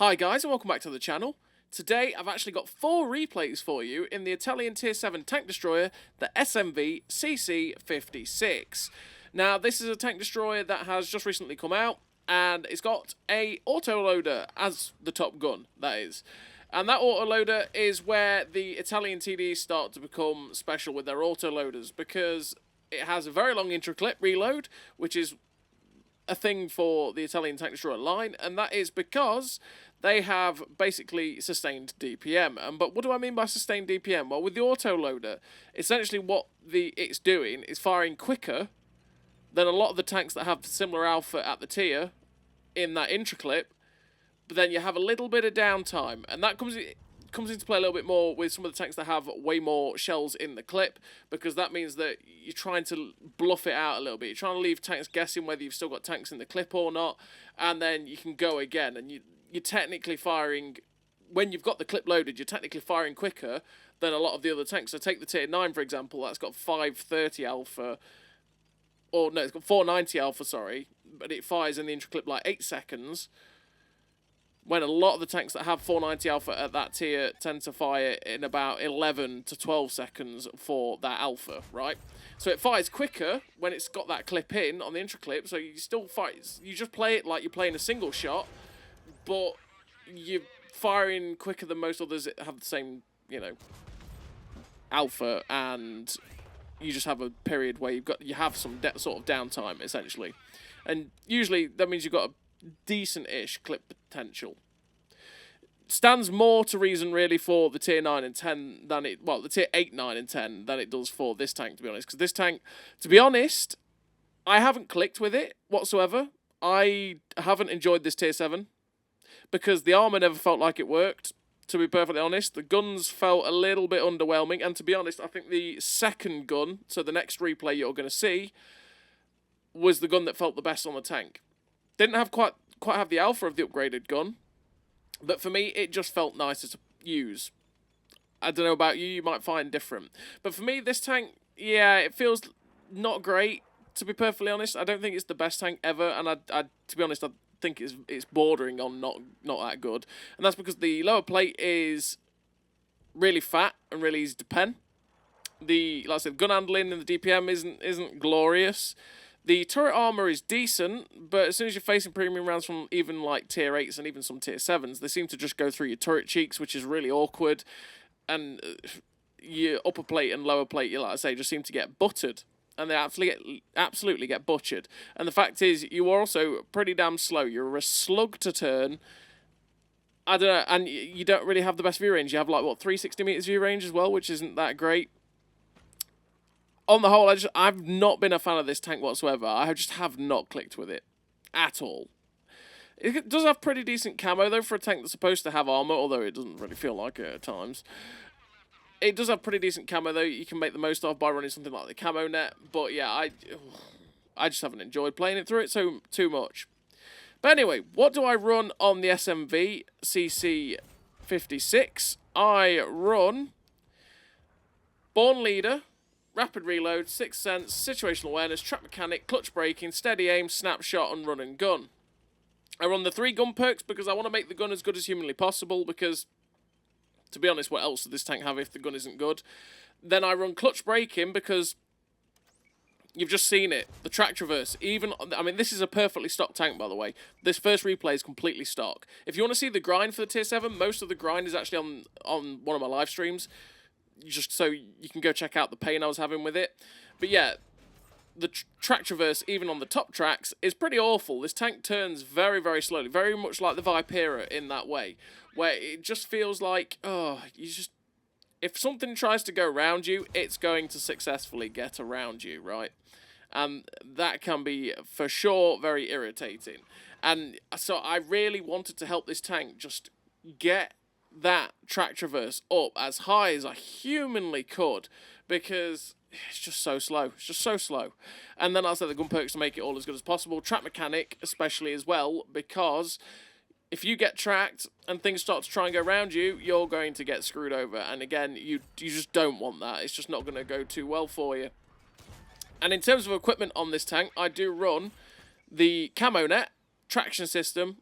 Hi guys and welcome back to the channel. Today I've actually got 4 replays for you in the Italian Tier 7 tank destroyer, the SMV CC-56. Now this is a tank destroyer that has just recently come out and it's got a autoloader as the top gun, that is. And that autoloader is where the Italian TDs start to become special with their autoloaders because it has a very long intra-clip reload, which is a thing for the Italian tank destroyer line, and that is because they have basically sustained DPM. But what do I mean by sustained DPM? Well, with the autoloader, essentially what it's doing is firing quicker than a lot of the tanks that have similar alpha at the tier in that intra-clip, but then you have a little bit of downtime, and that comes into play a little bit more with some of the tanks that have way more shells in the clip, because that means that you're trying to bluff it out a little bit. You're trying to leave tanks guessing whether you've still got tanks in the clip or not, and then you can go again, and you're technically firing, when you've got the clip loaded, you're technically firing quicker than a lot of the other tanks. So take the tier 9, for example, that's got 530 alpha, or no, it's got 490 alpha, sorry, but it fires in the intra-clip like 8 seconds, when a lot of the tanks that have 490 alpha at that tier tend to fire in about 11 to 12 seconds for that alpha, right? So it fires quicker when it's got that clip in on the intra-clip, so you still fight, you just play it like you're playing a single shot, but you're firing quicker than most others that have the same, you know, alpha, and you just have a period where you have some sort of downtime, essentially. And usually that means you've got a decent-ish clip potential. Stands more to reason really for the tier 9 and 10 than it, well, the tier 8, 9 and 10 than it does for this tank, to be honest. Because this tank, to be honest, I haven't clicked with it whatsoever. I haven't enjoyed this tier 7 because the armor never felt like it worked, to be perfectly honest. The guns felt a little bit underwhelming, and to be honest, I think the second gun, so the next replay you're going to see, was the gun that felt the best on the tank. Didn't have quite have the alpha of the upgraded gun, but for me, it just felt nicer to use. I don't know about you, you might find different. But for me, this tank, yeah, it feels not great, to be perfectly honest. I don't think it's the best tank ever, and to be honest, I think it's bordering on not that good. And that's because the lower plate is really fat and really easy to pen. Like I said, gun handling and the DPM isn't glorious. The turret armor is decent, but as soon as you're facing premium rounds from even like tier 8s and even some tier 7s, they seem to just go through your turret cheeks, which is really awkward. And your upper plate and lower plate, like I say, just seem to get buttered. And they absolutely get butchered. And the fact is, you are also pretty damn slow. You're a slug to turn. I don't know, and you don't really have the best view range. You have like, what, 360 meters view range as well, which isn't that great. On the whole, I've not been a fan of this tank whatsoever. I just have not clicked with it at all. It does have pretty decent camo, though, for a tank that's supposed to have armor, although it doesn't really feel like it at times. It does have pretty decent camo, though. You can make the most of by running something like the camo net. But, yeah, I just haven't enjoyed playing it through it too much. But anyway, what do I run on the SMV CC-56? I run Born Leader, Rapid Reload, Sixth Sense, Situational Awareness, Trap Mechanic, Clutch Braking, Steady Aim, Snapshot, and Run and Gun. I run the 3 gun perks because I want to make the gun as good as humanly possible, because, to be honest, what else does this tank have if the gun isn't good? Then I run Clutch Braking because you've just seen it. The track traverse, I mean, this is a perfectly stock tank, by the way. This first replay is completely stock. If you want to see the grind for the tier 7, most of the grind is actually on one of my live streams, just so you can go check out the pain I was having with it. But yeah, the track traverse, even on the top tracks, is pretty awful. This tank turns very, very slowly, very much like the Vipera in that way, where it just feels like, oh, if something tries to go around you, it's going to successfully get around you, right? And that can be, for sure, very irritating. And so I really wanted to help this tank just get that track traverse up as high as I humanly could, because it's just so slow. It's just so slow. And then I'll say the gun perks to make it all as good as possible. Trap mechanic especially as well, because if you get tracked and things start to try and go around you, you're going to get screwed over. And again, you just don't want that. It's just not going to go too well for you. And in terms of equipment on this tank, I do run the camo net, traction system,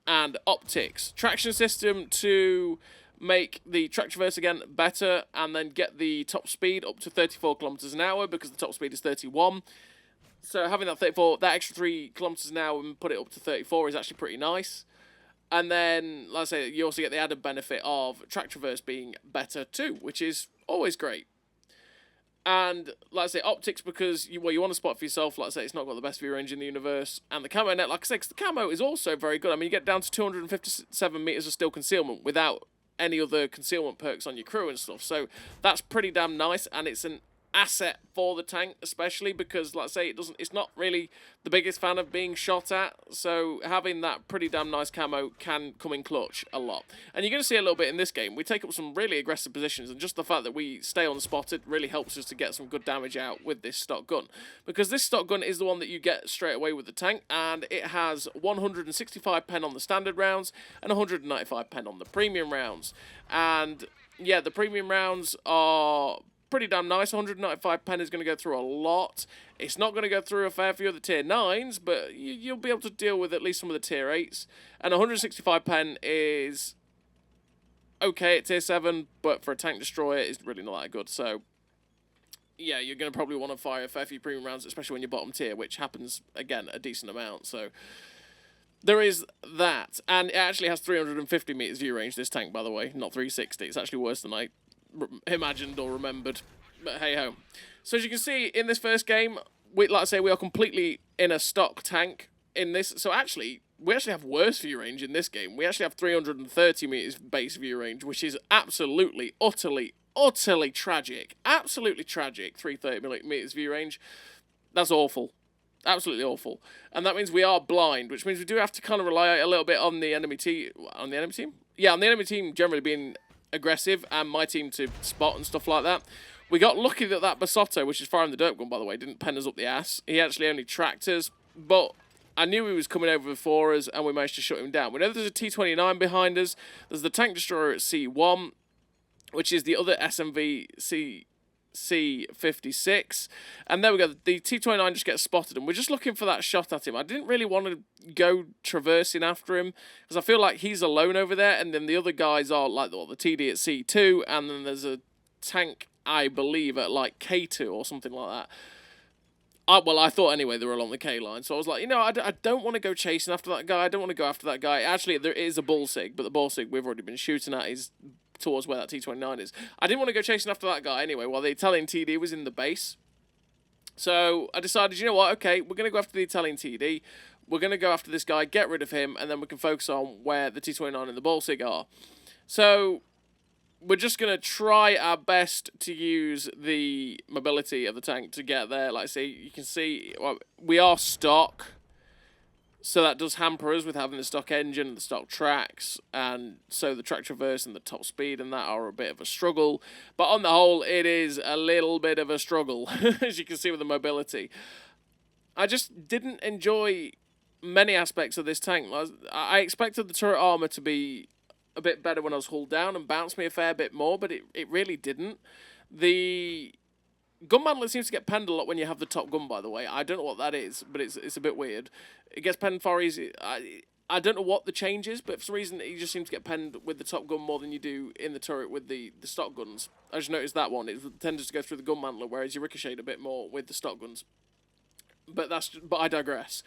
and optics. Traction system to make the track traverse again better, and then get the top speed up to 34 kilometers an hour because the top speed is 31. So having that 34, that extra 3 kilometers an hour and put it up to 34 is actually pretty nice. And then, like I say, you also get the added benefit of track traverse being better too, which is always great. And, like I say, optics because, you want to spot for yourself. Like I say, it's not got the best view range in the universe. And the camo net, like I say, 'cause the camo is also very good. I mean, you get down to 257 meters of still concealment without any other concealment perks on your crew and stuff. So that's pretty damn nice, and it's an asset for the tank, especially because, like I say, it's not really the biggest fan of being shot at, so having that pretty damn nice camo can come in clutch a lot. And you're going to see a little bit in this game. We take up some really aggressive positions, and just the fact that we stay unspotted really helps us to get some good damage out with this stock gun, because this stock gun is the one that you get straight away with the tank, and it has 165 pen on the standard rounds and 195 pen on the premium rounds. And yeah, the premium rounds are pretty damn nice. 195 pen is going to go through a lot. It's not going to go through a fair few of the tier 9s, but you'll be able to deal with at least some of the tier 8s. And 165 pen is okay at tier 7, but for a tank destroyer, it's really not that good. So yeah, you're going to probably want to fire a fair few premium rounds, especially when you're bottom tier, which happens, again, a decent amount. So there is that. And it actually has 350 meters view range, this tank, by the way, not 360. It's actually worse than I imagined or remembered, but hey ho. So as you can see in this first game, like I say, we are completely in a stock tank in this. So we actually have worse view range in this game. We actually have 330 meters base view range, which is absolutely, utterly tragic. Absolutely tragic. 330 meters view range. That's awful. Absolutely awful. And that means we are blind, which means we do have to kind of rely a little bit on the enemy team. On the enemy team? Yeah, on the enemy team generally being aggressive, and my team to spot and stuff like that. We got lucky that Basotto, which is firing the Derp gun, by the way, didn't pen us up the ass. He actually only tracked us, but I knew he was coming over before us, and we managed to shut him down. We know there's a T-29 behind us. There's the tank destroyer at C1, which is the other SMV CC-56. And there we go. The T-29 just gets spotted, and we're just looking for that shot at him. I didn't really want to go traversing after him, because I feel like he's alone over there, and then the other guys are like the TD at C2, and then there's a tank, I believe, at like K2 or something like that. Well, I thought anyway they were along the K line, so I was like, I don't want to go chasing after that guy. I don't want to go after that guy. Actually, there is a bullsig, but the bullsig we've already been shooting at is towards where that T-29 is. I didn't want to go chasing after that guy anyway, while the Italian TD was in the base. So I decided, you know what, okay, we're going to go after the Italian TD. We're going to go after this guy, get rid of him, and then we can focus on where the T-29 and the bullsig are. So we're just going to try our best to use the mobility of the tank to get there. Like I say, you can see, well, we are stock, so that does hamper us with having the stock engine and the stock tracks, and so the track traverse and the top speed and that are a bit of a struggle. But on the whole, it is a little bit of a struggle, as you can see with the mobility. I just didn't enjoy many aspects of this tank. I expected the turret armor to be a bit better when I was hulled down and bounce me a fair bit more, but it really didn't. The gun mantlet seems to get penned a lot when you have the top gun, by the way. I don't know what that is, but it's a bit weird. It gets penned far easy. I don't know what the change is, but for some reason you just seem to get penned with the top gun more than you do in the turret with the stock guns. I just noticed that one. It tends to go through the gun mantlet, whereas you ricochet a bit more with the stock guns. But I digress.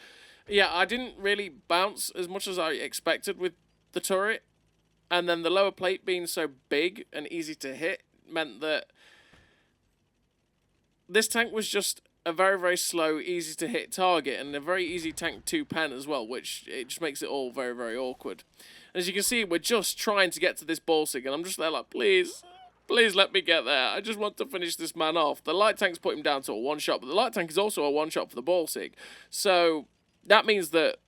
Yeah, I didn't really bounce as much as I expected with the turret. And then the lower plate being so big and easy to hit meant that this tank was just a very, very slow, easy to hit target, and a very easy tank to pen as well, which it just makes it all very, very awkward. As you can see, we're just trying to get to this bullsig, and I'm just there like, please let me get there. I just want to finish this man off. The light tank's put him down to a one-shot, but the light tank is also a one-shot for the bullsig. So that means that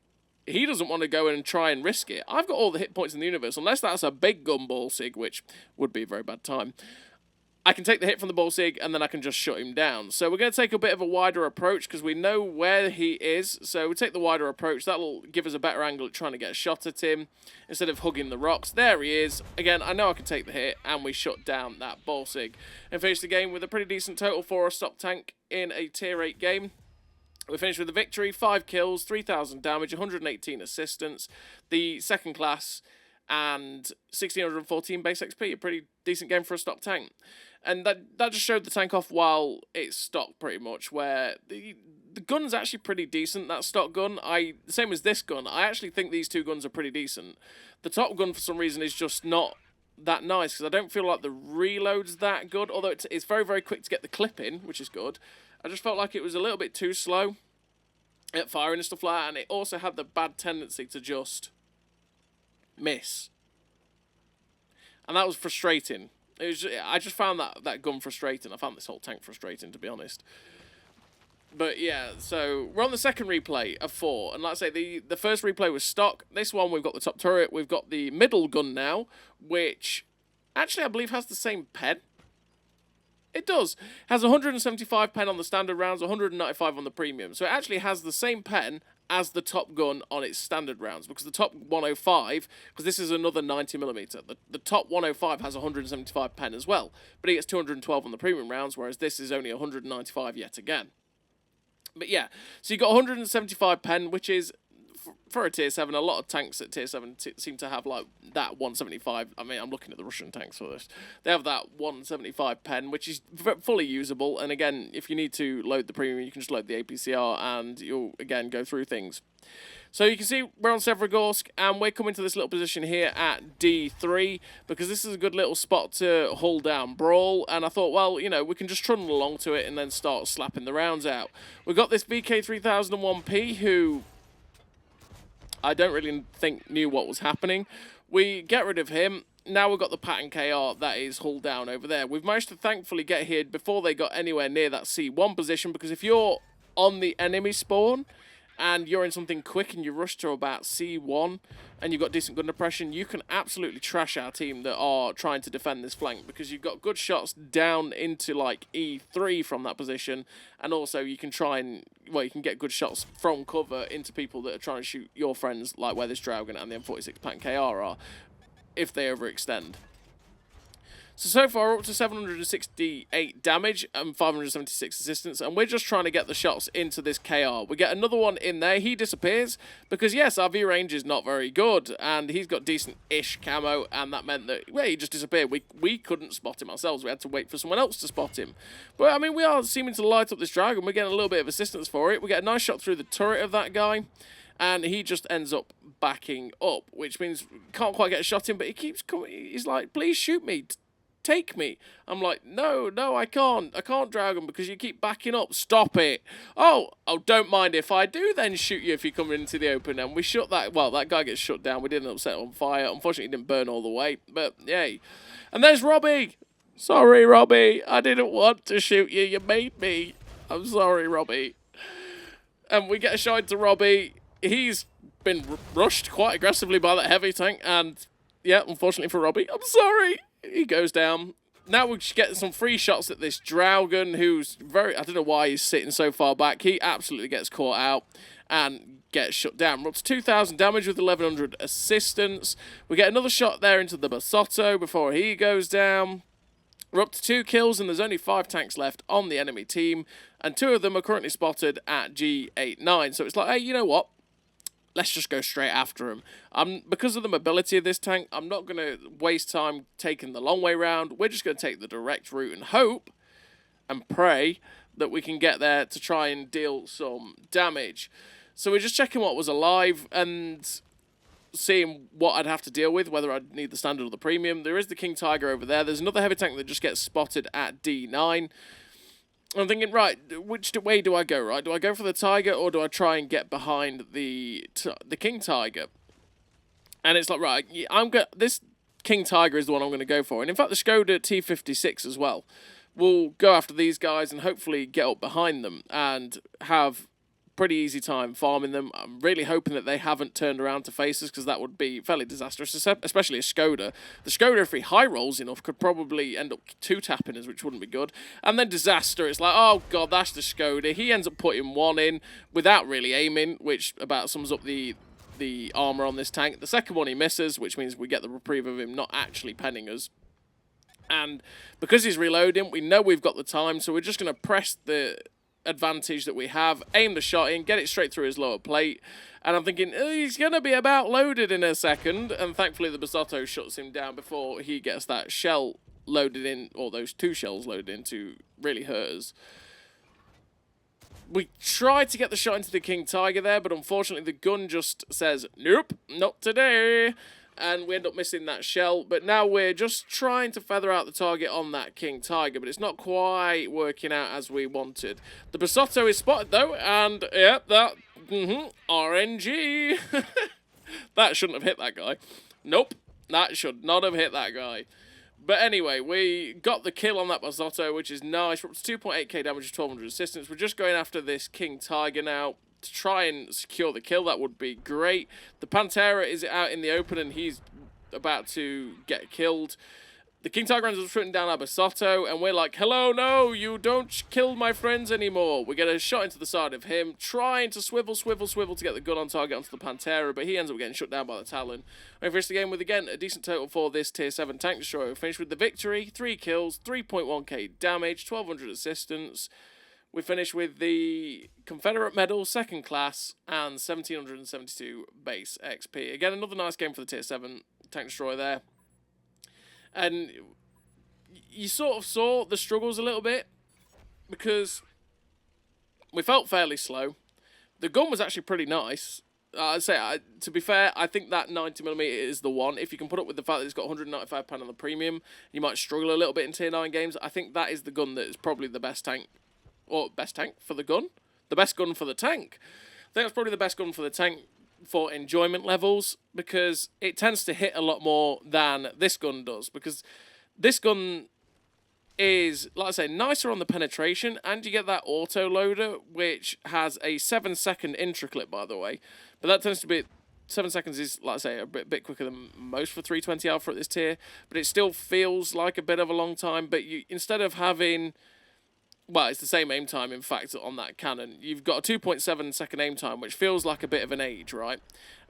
he doesn't want to go in and try and risk it. I've got all the hit points in the universe, unless that's a big gun bullsig, which would be a very bad time. I can take the hit from the bullsig, and then I can just shut him down. So we're going to take a bit of a wider approach, because we know where he is. So we take the wider approach. That'll give us a better angle at trying to get a shot at him, instead of hugging the rocks. There he is. Again, I know I can take the hit, and we shut down that bullsig. And finish the game with a pretty decent total for a stock tank in a tier 8 game. We finished with a victory, 5 kills, 3,000 damage, 118 assistance, the second class, and 1,614 base XP. A pretty decent game for a stock tank. And that just showed the tank off while it's stock, pretty much, where the gun's actually pretty decent, that stock gun. Same as this gun, I actually think these two guns are pretty decent. The top gun, for some reason, is just not that nice, because I don't feel like the reload's that good, although it's very, very quick to get the clip in, which is good. I just felt like it was a little bit too slow at firing and stuff like that, and it also had the bad tendency to just miss. And that was frustrating. I just found that gun frustrating. I found this whole tank frustrating, to be honest. But yeah, so we're on the second replay of 4, and like I say, the first replay was stock. This one, we've got the top turret, we've got the middle gun now, which actually I believe has the same pen. It does. Has 175 pen on the standard rounds, 195 on the premium. So it actually has the same pen as the top gun on its standard rounds, because the top 105, because this is another 90mm, the top 105 has 175 pen as well, but it gets 212 on the premium rounds, whereas this is only 195 yet again. But yeah, so you got 175 pen, which is, for a tier 7, a lot of tanks at tier 7 seem to have like that 175. I mean, I'm looking at the Russian tanks for this. They have that 175 pen, which is fully usable. And again, if you need to load the premium, you can just load the APCR and you'll, again, go through things. So you can see we're on Severogorsk, and we're coming to this little position here at D3, because this is a good little spot to hull down Brawl, and I thought, well, you know, we can just trundle along to it and then start slapping the rounds out. We've got this VK3001P, who I don't really think knew what was happening. We get rid of him. Now we've got the Pattern KR that is hulled down over there. We've managed to thankfully get here before they got anywhere near that C1 position, because if you're on the enemy spawn and you're in something quick and you rush to about C1 and you've got decent gun depression, you can absolutely trash our team that are trying to defend this flank, because you've got good shots down into like E3 from that position, and also you can try and, well, you can get good shots from cover into people that are trying to shoot your friends, like where this Dragon and the M46 Pattern KR are, if they overextend. So far, we're up to 768 damage and 576 assistance, and we're just trying to get the shots into this KR. We get another one in there, he disappears, because yes, our view range is not very good, and he's got decent-ish camo, and that meant that, well, he just disappeared. We couldn't spot him ourselves, we had to wait for someone else to spot him. But, I mean, we are seeming to light up this Dragon, we're getting a little bit of assistance for it. We get a nice shot through the turret of that guy, and he just ends up backing up, which means we can't quite get a shot in, but he keeps coming, he's like, please shoot me, take me. I'm like, no, I can't Dragon, because you keep backing up. Stop it. Oh, don't mind if I do then shoot you if you come into the open. And we shut that, well, that guy gets shut down. We didn't set on fire. Unfortunately, it didn't burn all the way, but yay. And there's Robbie. Sorry, Robbie. I didn't want to shoot you. You made me. I'm sorry, Robbie. And we get a shot into Robbie. He's been rushed quite aggressively by that heavy tank. And yeah, unfortunately for Robbie, I'm sorry. He goes down. Now we get some free shots at this Dragon, who's very, I don't know why he's sitting so far back. He absolutely gets caught out and gets shut down. We're up to 2,000 damage with 1,100 assistance. We get another shot there into the Basotto before he goes down. We're up to 2 kills, and there's only 5 tanks left on the enemy team, and 2 of them are currently spotted at G89. So it's like, hey, you know what? Let's just go straight after him. Because of the mobility of this tank, I'm not going to waste time taking the long way round. We're just going to take the direct route and hope and pray that we can get there to try and deal some damage. So we're just checking what was alive and seeing what I'd have to deal with, whether I'd need the standard or the premium. There is the King Tiger over there. There's another heavy tank that just gets spotted at D9. I'm thinking, right, which way do I go, right? Do I go for the Tiger, or do I try and get behind the King Tiger? And it's like, right, this King Tiger is the one I'm going to go for. And in fact, the Skoda T-56 as well. We'll go after these guys and hopefully get up behind them and have pretty easy time farming them. I'm really hoping that they haven't turned around to face us, because that would be fairly disastrous, especially a Skoda. The Skoda, if he high rolls enough, could probably end up 2-tapping us, which wouldn't be good. And then disaster, it's like, oh god, that's the Skoda. He ends up putting 1 in without really aiming, which about sums up the armor on this tank. The second one he misses, which means we get the reprieve of him not actually penning us. And because he's reloading, we know we've got the time, so we're just going to press the advantage that we have, aim the shot in, get it straight through his lower plate, and I'm thinking, he's going to be about loaded in a second, and thankfully the Basotto shuts him down before he gets that shell loaded in, or those 2 shells loaded in to really hurt us. We tried to get the shot into the King Tiger there, but unfortunately the gun just says, nope, not today. And we end up missing that shell. But now we're just trying to feather out the target on that King Tiger, but it's not quite working out as we wanted. The Basotto is spotted though, and yep, that, RNG. That shouldn't have hit that guy. Nope, that should not have hit that guy. But anyway, we got the kill on that Basotto, which is nice. We're up to 2.8k damage, 1200 assistance. We're just going after this King Tiger now to try and secure the kill. That would be great. The Pantera is out in the open, and he's about to get killed. The King Tiger ends up shooting down our Basotto, and we're like, hello, no, you don't kill my friends anymore. We get a shot into the side of him, trying to swivel to get the gun on target onto the Pantera, but he ends up getting shut down by the Talon. We finish the game with, again, a decent total for this Tier 7 Tank Destroyer. We finish with the victory, 3 kills, 3.1k damage, 1200 assistance. We finish with the Confederate Medal, 2nd class, and 1772 base XP. Again, another nice game for the Tier 7 Tank Destroyer there. And you sort of saw the struggles a little bit because we felt fairly slow. The gun was actually pretty nice. I'd say, to be fair, I think that 90mm is the one. If you can put up with the fact that it's got £195 on the premium, you might struggle a little bit in Tier 9 games. I think that is the gun that is probably the best tank. Or best tank for the gun? The best gun for the tank. I think that's probably the best gun for the tank for enjoyment levels, because it tends to hit a lot more than this gun does, because this gun is, like I say, nicer on the penetration, and you get that auto loader, which has a 7-second intra clip, by the way, but that tends to be 7 seconds is, like I say, a bit quicker than most for 320 Alpha at this tier, but it still feels like a bit of a long time. But you, instead of having, well, it's the same aim time, in fact, on that cannon. You've got a 2.7 second aim time, which feels like a bit of an age, right?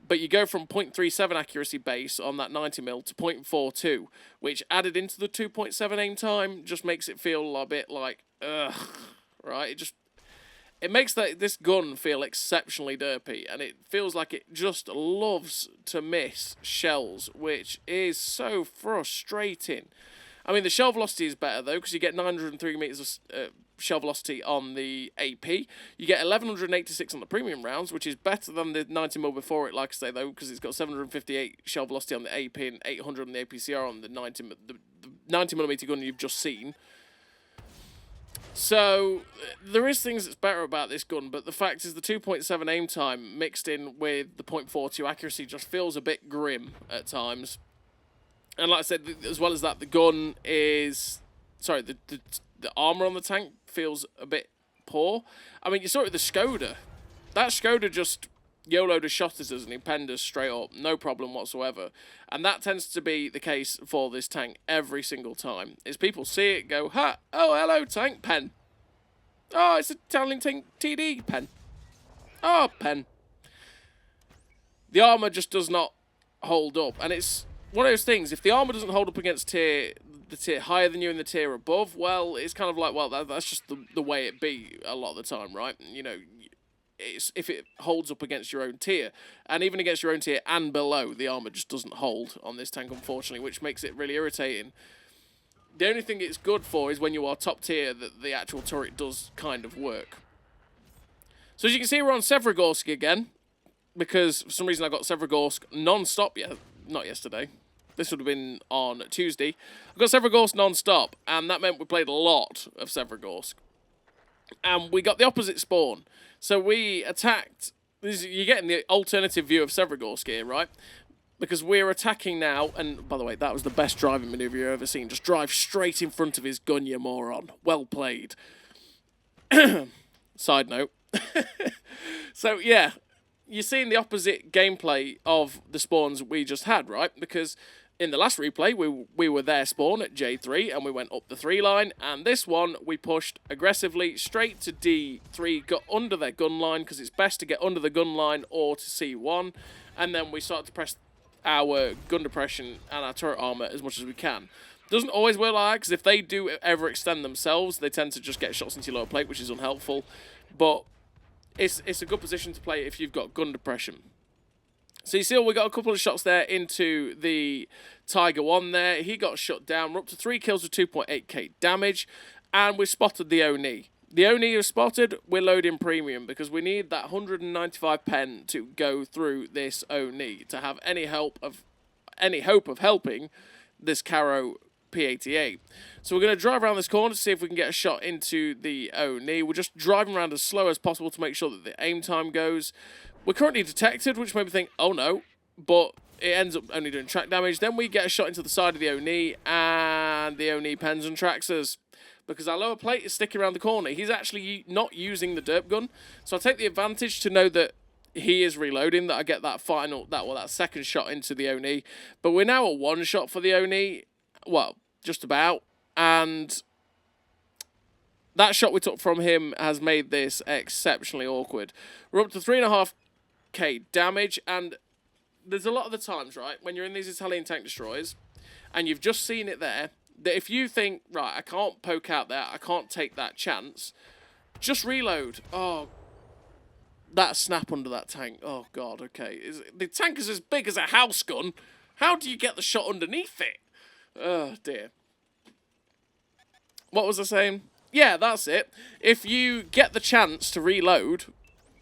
But you go from 0.37 accuracy base on that 90mm to 0.42, which added into the 2.7 aim time just makes it feel a bit like, ugh, right? It makes this gun feel exceptionally derpy, and it feels like it just loves to miss shells, which is so frustrating. I mean, the shell velocity is better, though, because you get 903 meters of shell velocity on the AP. You get 1186 on the premium rounds, which is better than the 90mm before it, like I say, though, because it's got 758 shell velocity on the AP and 800 on the APCR on the 90mm gun you've just seen. So, there is things that's better about this gun, but the fact is the 2.7 aim time mixed in with the 0.42 accuracy just feels a bit grim at times. And like I said, as well as that, the gun is... Sorry, the armour on the tank feels a bit poor. I mean, you saw it with the Skoda. That Skoda just YOLO'd a shot at us and he penned us straight up. No problem whatsoever. And that tends to be the case for this tank every single time. Is people see it, go, ha, oh, hello, tank, pen. Oh, it's a Italian tank TD, pen. Oh, pen. The armour just does not hold up. And it's one of those things, if the armour doesn't hold up against the tier higher than you and the tier above, well, it's kind of like, well, that's just the way it be a lot of the time, right? You know, it's if it holds up against your own tier, and even against your own tier and below, the armour just doesn't hold on this tank, unfortunately, which makes it really irritating. The only thing it's good for is when you are top tier that the actual turret does kind of work. So as you can see, we're on Severogorsk again, because for some reason I got Severogorsk non-stop not yesterday. This would have been on Tuesday. I got Severogorsk non-stop, and that meant we played a lot of Severogorsk. And we got the opposite spawn. So we attacked... You're getting the alternative view of Severogorsk here, right? Because we're attacking now, and by the way, that was the best driving manoeuvre you've ever seen. Just drive straight in front of his gun, you moron. Well played. Side note. So, yeah. You're seeing the opposite gameplay of the spawns we just had, right? Because in the last replay, we were their spawn at J3, and we went up the 3 line, and this one, we pushed aggressively straight to D3, got under their gun line, because it's best to get under the gun line or to C1, and then we started to press our gun depression and our turret armour as much as we can. Doesn't always work like that, because if they do ever extend themselves, they tend to just get shots into your lower plate, which is unhelpful. But it's a good position to play if you've got gun depression. So you see, we got a couple of shots there into the Tiger 1 there. He got shut down. We're up to 3 kills with 2.8k damage, and we spotted the Oni. The Oni is spotted. We're loading premium because we need that 195 pen to go through this Oni to have any hope of helping this Caro P88. So we're going to drive around this corner to see if we can get a shot into the Oni. We're just driving around as slow as possible to make sure that the aim time goes. We're currently detected, which made me think, oh no, but it ends up only doing track damage. Then we get a shot into the side of the Oni, and the Oni pens and tracks us because our lower plate is sticking around the corner. He's actually not using the derp gun, so I take the advantage to know that he is reloading, that I get that that second shot into the Oni. But we're now a one shot for the Oni, well, just about, and that shot we took from him has made this exceptionally awkward. We're up to 3.5k damage, and there's a lot of the times, right, when you're in these Italian tank destroyers, and you've just seen it there, that if you think, right, I can't poke out there, I can't take that chance, just reload. Oh, that snap under that tank. Oh, God, okay. The tank is as big as a house gun. How do you get the shot underneath it? Oh, dear. What was I saying? Yeah, that's it. If you get the chance to reload,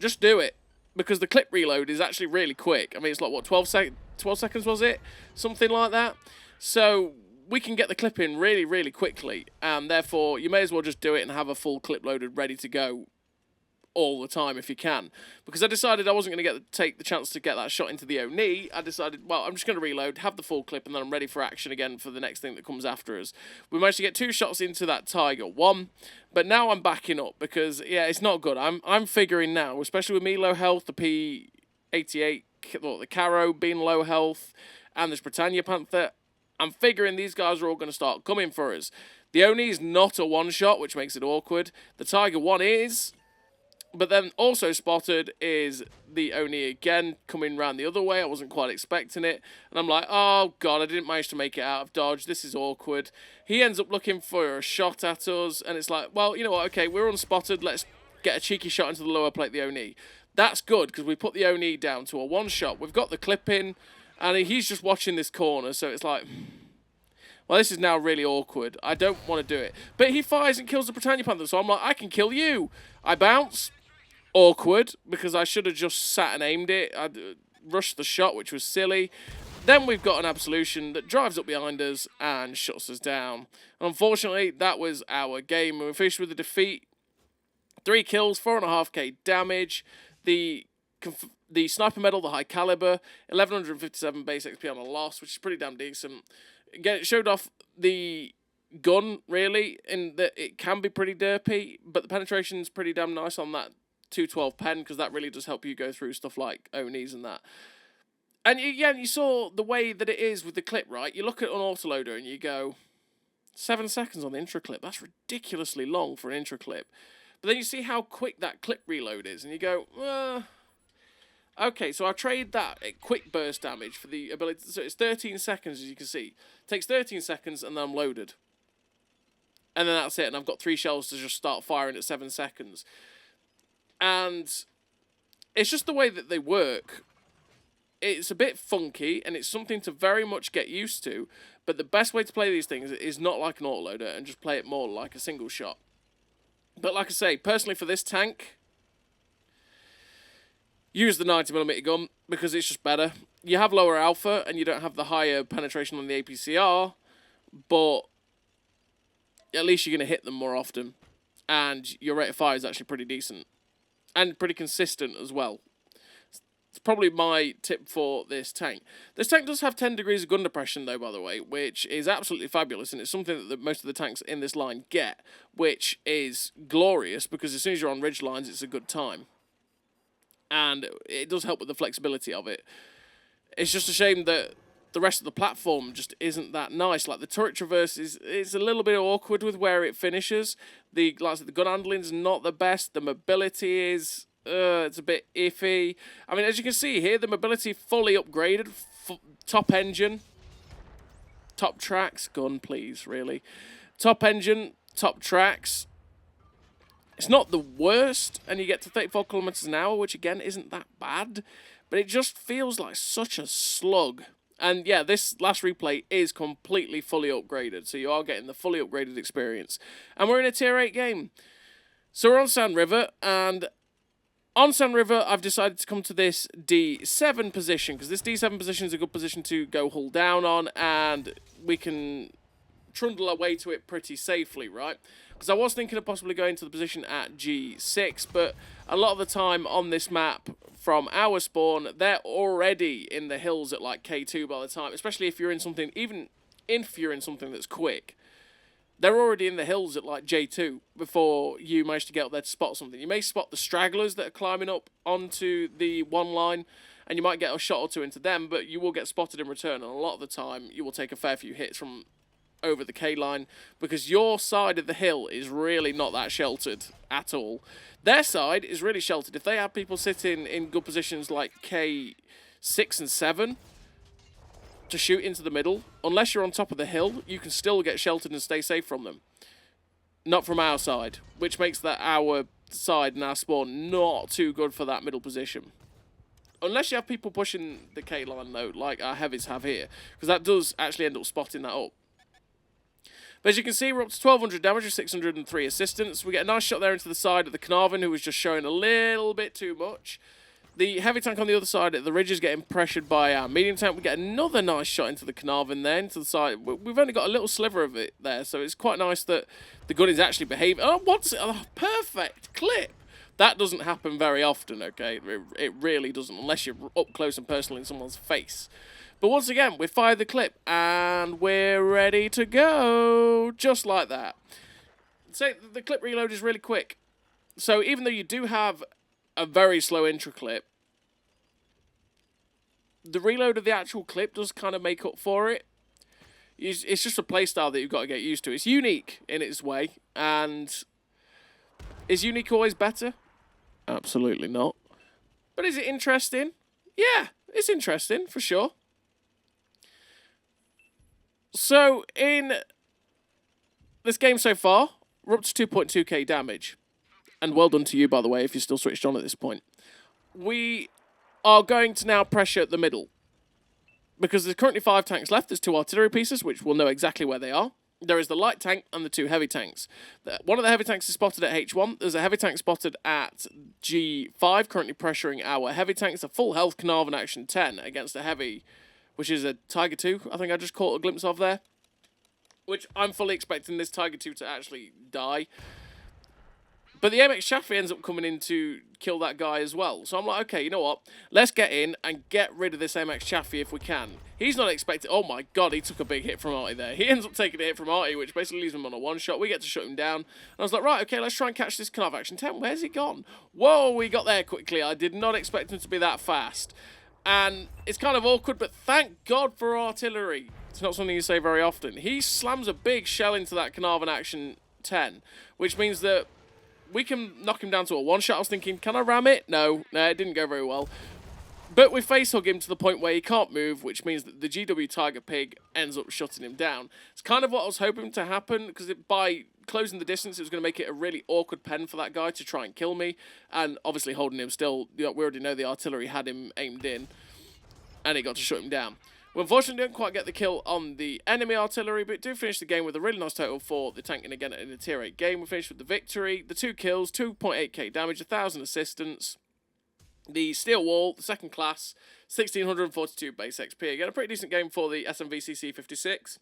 just do it. Because the clip reload is actually really quick. I mean, it's like, what, 12 seconds was it? Something like that. So we can get the clip in really, really quickly. And therefore, you may as well just do it and have a full clip loaded ready to go all the time if you can. Because I decided I wasn't going to take the chance to get that shot into the Oni. I decided, well, I'm just going to reload, have the full clip, and then I'm ready for action again for the next thing that comes after us. We managed to get 2 shots into that Tiger 1, but now I'm backing up because, yeah, it's not good. I'm figuring now, especially with me low health, the P88, the Caro being low health, and this Britannia Panther, I'm figuring these guys are all going to start coming for us. The Oni is not a one-shot, which makes it awkward. The Tiger 1 is. But then also spotted is the Oni again coming round the other way. I wasn't quite expecting it. And I'm like, oh, God, I didn't manage to make it out of dodge. This is awkward. He ends up looking for a shot at us. And it's like, well, you know what? Okay, we're unspotted. Let's get a cheeky shot into the lower plate, the Oni. That's good because we put the Oni down to a one-shot. We've got the clip in. And he's just watching this corner. So it's like, well, this is now really awkward. I don't want to do it. But he fires and kills the Britannia Panther. So I'm like, I can kill you. I bounce. Awkward, because I should have just sat and aimed it. I rushed the shot, which was silly. Then we've got an absolution that drives up behind us and shuts us down. Unfortunately, that was our game. We finished with a defeat. 3 kills, 4.5k damage. The sniper medal, the high caliber, 1157 base XP on a loss, which is pretty damn decent. Again, it showed off the gun, really, in that it can be pretty derpy, but the penetration's pretty damn nice on that 212 pen, because that really does help you go through stuff like Onis and that. And you saw the way that it is with the clip, right? You look at an autoloader and you go, 7 seconds on the intro clip. That's ridiculously long for an intro clip. But then you see how quick that clip reload is, and you go, okay, so I trade that at quick burst damage for the ability. So it's 13 seconds, as you can see. It takes 13 seconds, and then I'm loaded. And then that's it, and I've got 3 shells to just start firing at 7 seconds. And it's just the way that they work. It's a bit funky, and it's something to very much get used to. But the best way to play these things is not like an autoloader, and just play it more like a single shot. But like I say, personally for this tank, use the 90mm gun, because it's just better. You have lower alpha, and you don't have the higher penetration on the APCR, but at least you're going to hit them more often. And your rate of fire is actually pretty decent. And pretty consistent as well. It's probably my tip for this tank. This tank does have 10 degrees of gun depression, though, by the way, which is absolutely fabulous, and it's something that most of the tanks in this line get, which is glorious, because as soon as you're on ridge lines, it's a good time. And it does help with the flexibility of it. It's just a shame that the rest of the platform just isn't that nice. Like, the turret traverse is a little bit awkward with where it finishes. The gun handling's not the best. The mobility is, it's a bit iffy. I mean, as you can see here, the mobility fully upgraded, top engine. Top tracks, gun, please, really. Top engine, top tracks. It's not the worst, and you get to 34 kilometers an hour, which again isn't that bad, but it just feels like such a slug. And yeah, this last replay is completely fully upgraded, so you are getting the fully upgraded experience. And we're in a tier 8 game. So we're on Sand River, and on Sand River, I've decided to come to this D7 position, because this D7 position is a good position to go hull down on, and we can trundle our way to it pretty safely, right? Because I was thinking of possibly going to the position at G6, but a lot of the time on this map from our spawn, they're already in the hills at like K2 by the time, especially if you're in something, even if you're in something that's quick. They're already in the hills at like J2 before you manage to get up there to spot something. You may spot the stragglers that are climbing up onto the one line, and you might get a shot or two into them, but you will get spotted in return, and a lot of the time you will take a fair few hits from over the K line, because your side of the hill is really not that sheltered at all. Their side is really sheltered. If they have people sitting in good positions like K6 and 7 to shoot into the middle, unless you're on top of the hill, you can still get sheltered and stay safe from them. Not from our side, which makes that our side and our spawn not too good for that middle position. Unless you have people pushing the K line though, like our heavies have here, because that does actually end up spotting that up. But as you can see, we're up to 1200 damage with 603 assistance. We get a nice shot there into the side of the Carnarvon, who was just showing a little bit too much. The heavy tank on the other side at the ridge is getting pressured by our medium tank. We get another nice shot into the Carnarvon there, into the side. We've only got a little sliver of it there, so it's quite nice that the gun is actually behaving. Oh, what's it? Oh, perfect clip. That doesn't happen very often, okay? It really doesn't, unless you're up close and personal in someone's face. But once again, we fire the clip, and we're ready to go. Just like that. So the clip reload is really quick. So even though you do have a very slow intro clip, the reload of the actual clip does kind of make up for it. It's just a playstyle that you've got to get used to. It's unique in its way, and is unique always better? Absolutely not. But is it interesting? Yeah, it's interesting, for sure. So, in this game so far, we're up to 2.2k damage. And well done to you, by the way, if you're still switched on at this point. We are going to now pressure the middle. Because there's currently 5 tanks left. There's 2 artillery pieces, which we'll know exactly where they are. There is the light tank and the 2 heavy tanks. One of the heavy tanks is spotted at H1. There's a heavy tank spotted at G5, currently pressuring our heavy tanks. A full health Carnarvon Action 10 against a heavy, which is a Tiger 2, I think I just caught a glimpse of there. Which I'm fully expecting this Tiger 2 to actually die. But the MX Chaffee ends up coming in to kill that guy as well. So I'm like, okay, you know what? Let's get in and get rid of this MX Chaffee if we can. He's not expecting... Oh my god, he took a big hit from Artie there. He ends up taking a hit from Artie, which basically leaves him on a one-shot. We get to shut him down. And I was like, right, okay, let's try and catch this Carnarvon Action 10. Where's he gone? Whoa, we got there quickly. I did not expect him to be that fast. And it's kind of awkward, but thank God for artillery. It's not something you say very often. He slams a big shell into that Carnarvon Action 10, which means that we can knock him down to a one-shot. I was thinking, can I ram it? No, it didn't go very well. But we face-hug him to the point where he can't move, which means that the GW Tiger Pig ends up shutting him down. It's kind of what I was hoping to happen, because by closing the distance, it was going to make it a really awkward pen for that guy to try and kill me. And obviously holding him still, we already know the artillery had him aimed in, and he got to shut him down. We unfortunately didn't quite get the kill on the enemy artillery, but do finish the game with a really nice total for the tank. And again, in a tier 8 game, we finished with the victory. The 2 kills, 2.8k damage, 1,000 assistance. The steel wall, the second class, 1,642 base XP. Again, a pretty decent game for the SMV CC-56.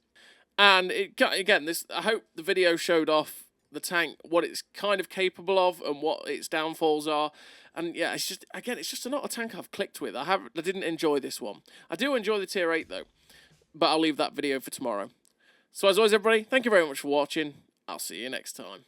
And again, I hope the video showed off the tank, what it's kind of capable of and what its downfalls are. And yeah, it's just not a tank I've clicked with. I didn't enjoy this one. I do enjoy the tier 8 though, but I'll leave that video for tomorrow. So as always, everybody, thank you very much for watching. I'll see you next time.